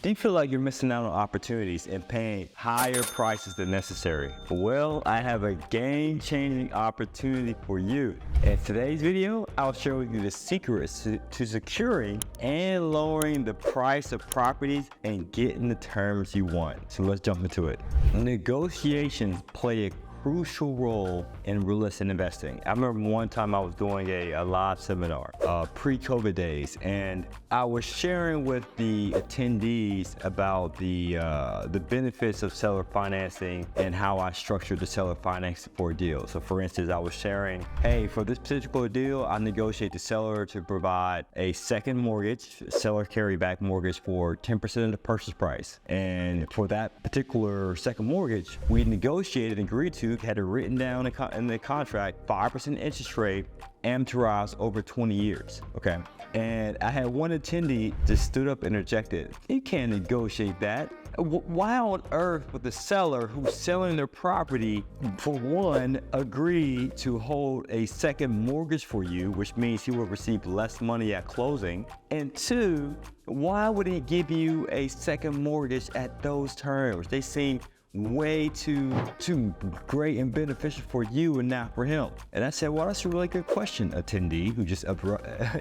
Do you feel like you're missing out on opportunities and paying higher prices than necessary? Well, I have a game-changing opportunity for you. In today's video, I'll share with you the secrets to securing and lowering the price of properties and getting the terms you want. So let's jump into it. Negotiations play a crucial role in real estate investing. I remember one time I was doing a live seminar, pre-COVID days, and I was sharing with the attendees about the benefits of seller financing and how I structured the seller financing for a deal. So for instance, I was sharing, hey, for this particular deal, I negotiate the seller to provide a second mortgage, seller carryback mortgage for 10% of the purchase price. And for that particular second mortgage, we negotiated and agreed to, had it written down in the contract, 5% interest rate, amortized over 20 years, okay? And I had one attendee just stood up and interjected, you can't negotiate that. Why on earth would the seller who's selling their property, for one, agree to hold a second mortgage for you, which means he will receive less money at closing? And two, why would he give you a second mortgage at those terms? They seem way too great and beneficial for you and not for him. And I said, well, that's a really good question, attendee who just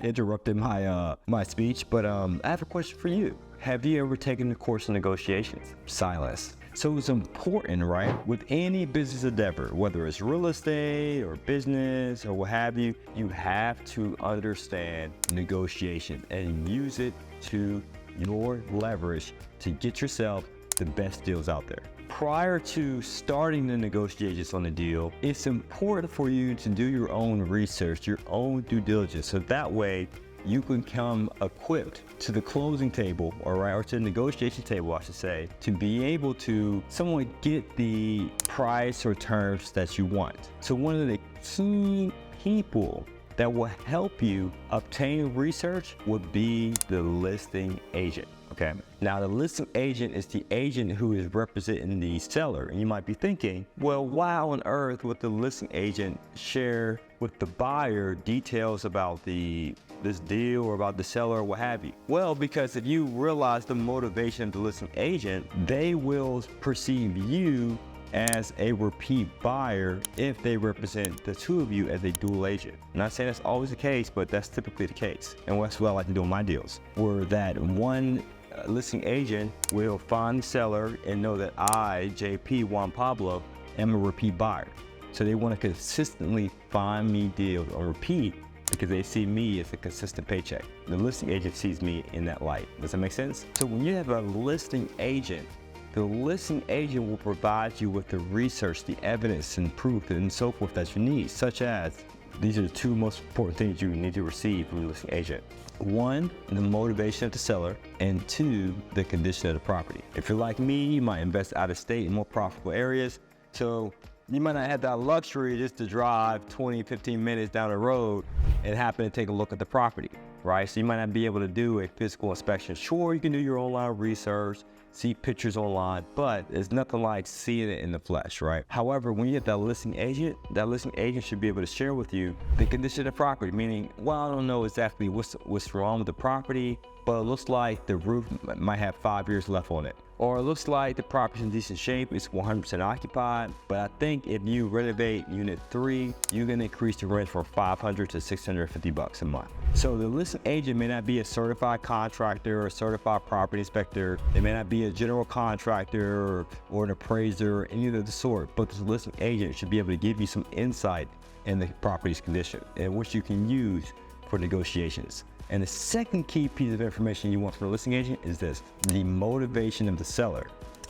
interrupted my speech. But I have a question for you. Have you ever taken a course in negotiations? Silence. So it's important, right? With any business endeavor, whether it's real estate or business or what have you, you have to understand negotiation and use it to your leverage to get yourself the best deals out there. Prior to starting the negotiations on the deal, it's important for you to do your own research, your own due diligence, so that way you can come equipped to the closing table, or to the negotiation table, I should say, to be able to somewhat get the price or terms that you want. So one of the key people that will help you obtain research would be the listing agent. Okay. Now the listing agent is the agent who is representing the seller. And you might be thinking, well, why on earth would the listing agent share with the buyer details about this deal or about the seller or what have you? Well, because if you realize the motivation of the listing agent, they will perceive you as a repeat buyer if they represent the two of you as a dual agent. I'm not saying that's always the case, but that's typically the case. And that's what I like to do in my deals, where that one listing agent will find the seller and know that I, JP, Juan Pablo, am a repeat buyer. So they want to consistently find me deals on repeat because they see me as a consistent paycheck. The listing agent sees me in that light. Does that make sense? So when you have a listing agent, the listing agent will provide you with the research, the evidence and proof and so forth that you need, such as, these are the two most important things you need to receive from the listing agent. One, the motivation of the seller, and two, the condition of the property. If you're like me, you might invest out of state in more profitable areas, so you might not have that luxury just to drive 20, 15 minutes down the road and happen to take a look at the property, right? So you might not be able to do a physical inspection. Sure, you can do your online research, see pictures online, but it's nothing like seeing it in the flesh, right? However, when you get that listing agent should be able to share with you the condition of the property, meaning, well, I don't know exactly what's wrong with the property, but it looks like the roof might have 5 years left on it. Or it looks like the property's in decent shape, it's 100% occupied, but I think if you renovate unit 3, you're gonna increase the rent from $500 to $650 a month. So the listing agent may not be a certified contractor or a certified property inspector. They may not be a general contractor or an appraiser, any of the sort, but the listing agent should be able to give you some insight in the property's condition and which you can use for negotiations. And the second key piece of information you want from a listing agent is this, the motivation of the seller.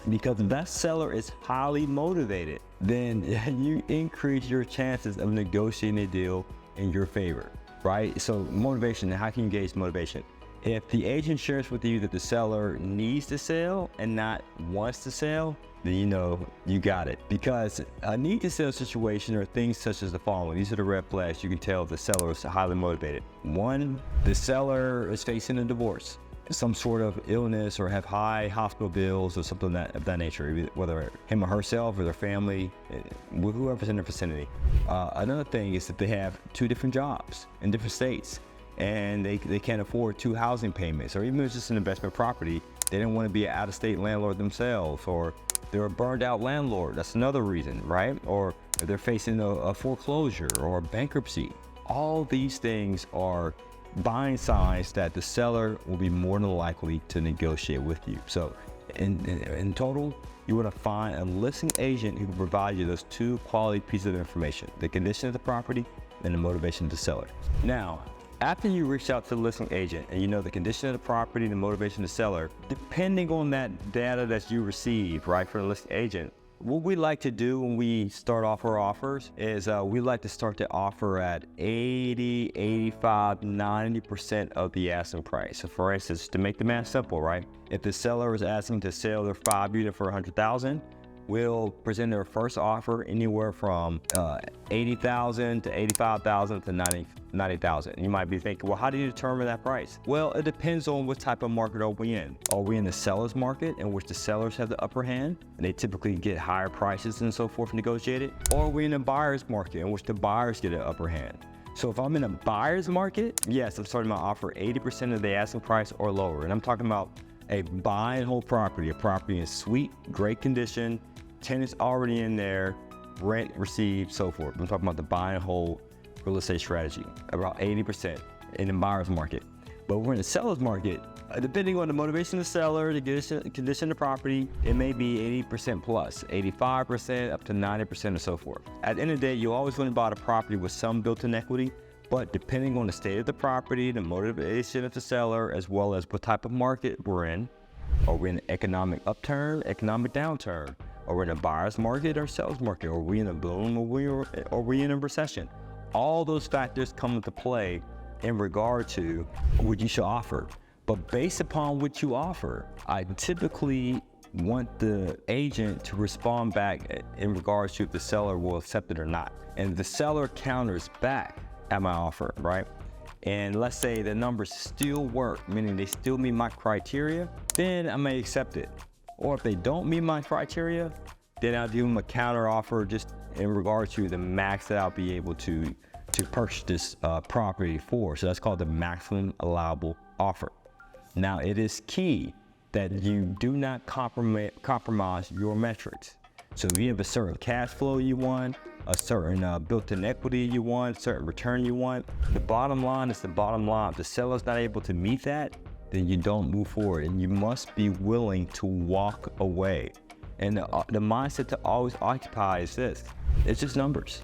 Because if that seller is highly motivated, then you increase your chances of negotiating a deal in your favor, right? So motivation, how can you gauge motivation? If the agent shares with you that the seller needs to sell and not wants to sell, then you know you got it. Because a need to sell situation are things such as the following. These are the red flags you can tell the seller is highly motivated. One, the seller is facing a divorce, some sort of illness, or have high hospital bills or something of that nature, whether him or herself or their family, whoever's in their vicinity. Another thing is that they have 2 different jobs in different states, and they can't afford 2 housing payments, or even if it's just an investment property, They didn't want to be an out-of-state landlord themselves, or they're a burned out landlord. That's another reason, right? Or if they're facing a foreclosure or a bankruptcy. All these things are buying signs that the seller will be more than likely to negotiate with you. So in total, you want to find a listing agent who can provide you those two quality pieces of information: the condition of the property and the motivation of the seller. Now, after you reach out to the listing agent and you know the condition of the property and the motivation of the seller, depending on that data that you receive, right, from the listing agent, what we like to do when we start off our offers is we like to start the offer at 80, 85, 90% of the asking price. So for instance, to make the math simple, right? If the seller is asking to sell their 5 unit for $100,000, we'll present their first offer anywhere from $80,000 to $85,000 to $90,000. You might be thinking, well, how do you determine that price? Well, it depends on what type of market are we in. Are we in the seller's market, in which the sellers have the upper hand and they typically get higher prices and so forth negotiated? Or are we in a buyer's market, in which the buyers get an upper hand? So if I'm in a buyer's market, yes, I'm starting my offer 80% of the asking price or lower. And I'm talking about a buy and hold property, a property in sweet, great condition, tenants already in there, rent received, so forth. I'm talking about the buy and hold real estate strategy, about 80% in the buyer's market. But we're in the seller's market, depending on the motivation of the seller, the condition of the property, it may be 80% plus, 85% up to 90% or so forth. At the end of the day, you always want to buy a property with some built-in equity, but depending on the state of the property, the motivation of the seller, as well as what type of market we're in, are we in an economic upturn, economic downturn? Are we in a buyer's market or seller's market? Are we in a boom or are we in a recession? All those factors come into play in regard to what you should offer. But based upon what you offer, I typically want the agent to respond back in regards to if the seller will accept it or not. And the seller counters back at my offer, right? And let's say the numbers still work, meaning they still meet my criteria, then I may accept it. Or if they don't meet my criteria, then I'll give them a counter offer just in regards to the max that I'll be able to purchase this property for. So that's called the maximum allowable offer. Now, it is key that you do not compromise your metrics. So if you have a certain cash flow you want, a certain built-in equity you want, certain return you want, the bottom line is the bottom line. If the seller's not able to meet that, then you don't move forward, and you must be willing to walk away. And the mindset to always occupy is this: it's just numbers.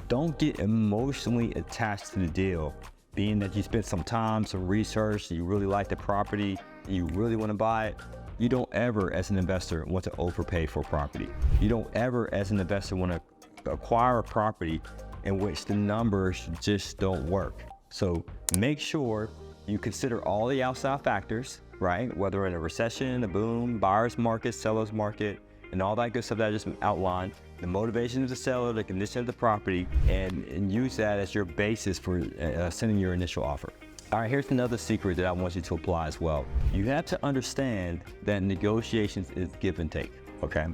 Don't get emotionally attached to the deal, being that you spent some time, some research, you really like the property, and you really want to buy it. You don't ever, as an investor, want to overpay for property. You don't ever, as an investor, want to acquire a property in which the numbers just don't work. So make sure you consider all the outside factors, right? Whether in a recession, a boom, buyer's market, seller's market, and all that good stuff that I just outlined, the motivation of the seller, the condition of the property, and use that as your basis for sending your initial offer. All right, here's another secret that I want you to apply as well. You have to understand that negotiations is give and take, okay?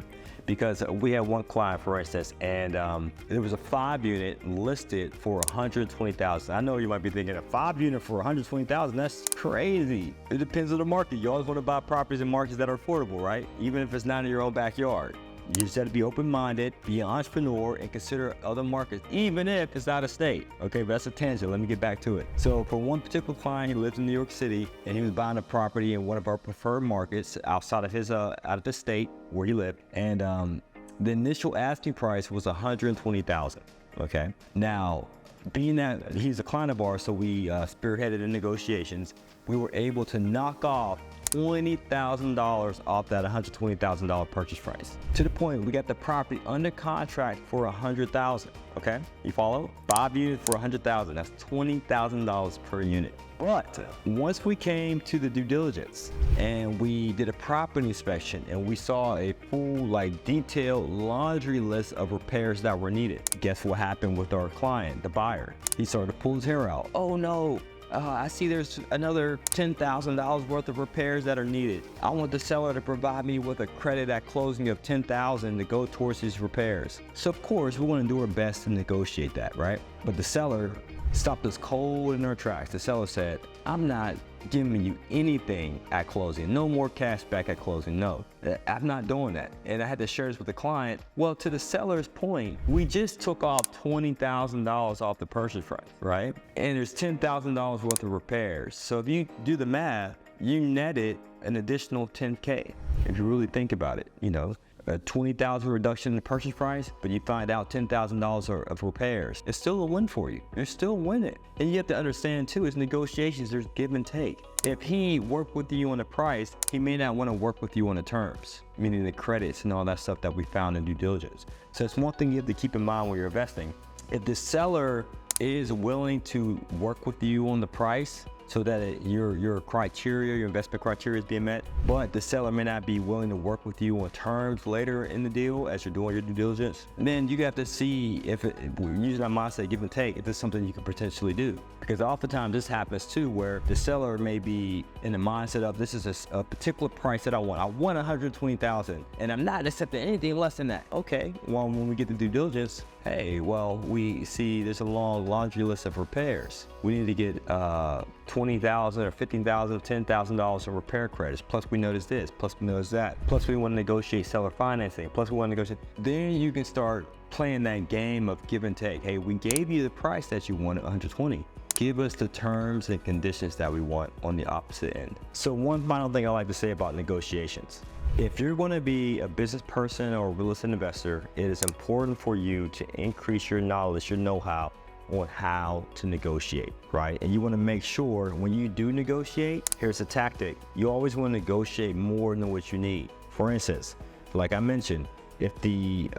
Because we had one client, for instance, and there was a 5 unit listed for $120,000. I know you might be thinking, a 5 unit for $120,000, that's crazy. It depends on the market. You always want to buy properties in markets that are affordable, right? Even if it's not in your own backyard. You just have to be open-minded, be an entrepreneur, and consider other markets, even if it's out of state. Okay, but that's a tangent. Let me get back to it. So for one particular client, he lives in New York City, and he was buying a property in one of our preferred markets outside of his out of the state where he lived. And the initial asking price was $120,000. Okay. Now, being that he's a client of ours, so we spearheaded the negotiations, we were able to knock off $20,000 off that $120,000 purchase price. To the point we got the property under contract for $100,000. Okay, you follow? 5 units for $100,000. That's $20,000 per unit. But once we came to the due diligence and we did a property inspection and we saw a full, detailed laundry list of repairs that were needed, guess what happened with our client, the buyer? He started to pull his hair out. Oh no. I see there's another $10,000 worth of repairs that are needed. I want the seller to provide me with a credit at closing of $10,000 to go towards his repairs. So of course, we're going to do our best to negotiate that, right? But the seller stopped us cold in our tracks. The seller said, I'm not giving you anything at closing. No more cash back at closing. No, I'm not doing that. And I had to share this with the client. Well, to the seller's point, we just took off $20,000 off the purchase price, right? And there's $10,000 worth of repairs. So if you do the math, you netted an additional 10K. If you really think about it, you know, a $20,000 reduction in the purchase price, but you find out $10,000 of repairs. It's still a win for you. You're still winning. And you have to understand too, is negotiations, there's give and take. If he worked with you on the price, he may not want to work with you on the terms, meaning the credits and all that stuff that we found in due diligence. So it's one thing you have to keep in mind when you're investing. If the seller is willing to work with you on the price, so that your criteria, your investment criteria is being met, but the seller may not be willing to work with you on terms later in the deal as you're doing your due diligence, then you have to see if we're using our mindset give and take, if it's something you can potentially do. Because oftentimes this happens too, where the seller may be in the mindset of, this is a particular price that I want. I want $120,000 and I'm not accepting anything less than that. Okay, well, when we get to due diligence, hey, well, we see there's a long laundry list of repairs. We need to get $20,000 or $15,000, $10,000 of repair credits. Plus we notice this, plus we notice that. Plus we want to negotiate seller financing. Plus we want to negotiate. Then you can start playing that game of give and take. Hey, we gave you the price that you wanted, 120. Give us the terms and conditions that we want on the opposite end. So one final thing I like to say about negotiations. If you're going to be a business person or a real estate investor, it is important for you to increase your knowledge, your know-how on how to negotiate, right? And you want to make sure when you do negotiate, here's a tactic. You always want to negotiate more than what you need. For instance, like I mentioned, if the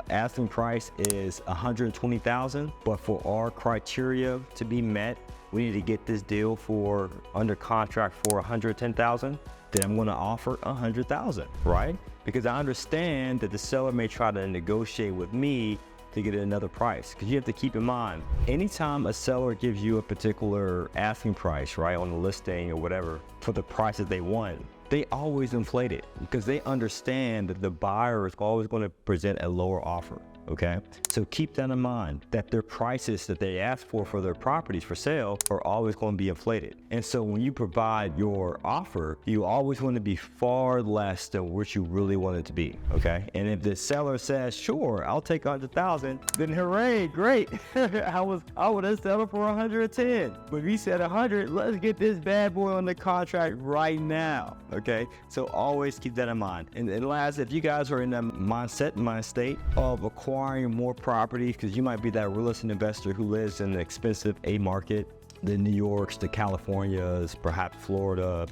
asking price is $120,000, but for our criteria to be met, we need to get this deal for under contract for $110,000, then I'm going to offer $100,000, right? Because I understand that the seller may try to negotiate with me to get another price. Because you have to keep in mind, anytime a seller gives you a particular asking price, right, on the listing or whatever, for the price that they want, they always inflate it because they understand that the buyer is always going to present a lower offer. Okay, so keep that in mind, that their prices that they ask for their properties for sale are always going to be inflated. And so when you provide your offer, you always want to be far less than what you really want it to be. Okay, and if the seller says, sure, I'll take 100,000, then hooray, great. I would have settled for 110. But if he said 100, let's get this bad boy on the contract right now. Okay, so always keep that in mind. And last, if you guys are in that mind state of acquiring more properties, because you might be that real estate investor who lives in the expensive A market, the New Yorks, the Californias, perhaps Florida,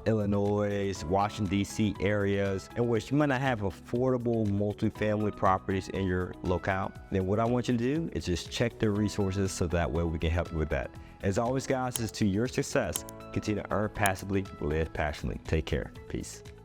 Illinois, Washington, D.C. areas, in which you might not have affordable multifamily properties in your locale, then what I want you to do is just check the resources so that way we can help you with that. As always, guys, this is to your success. Continue to earn passively, live passionately. Take care. Peace.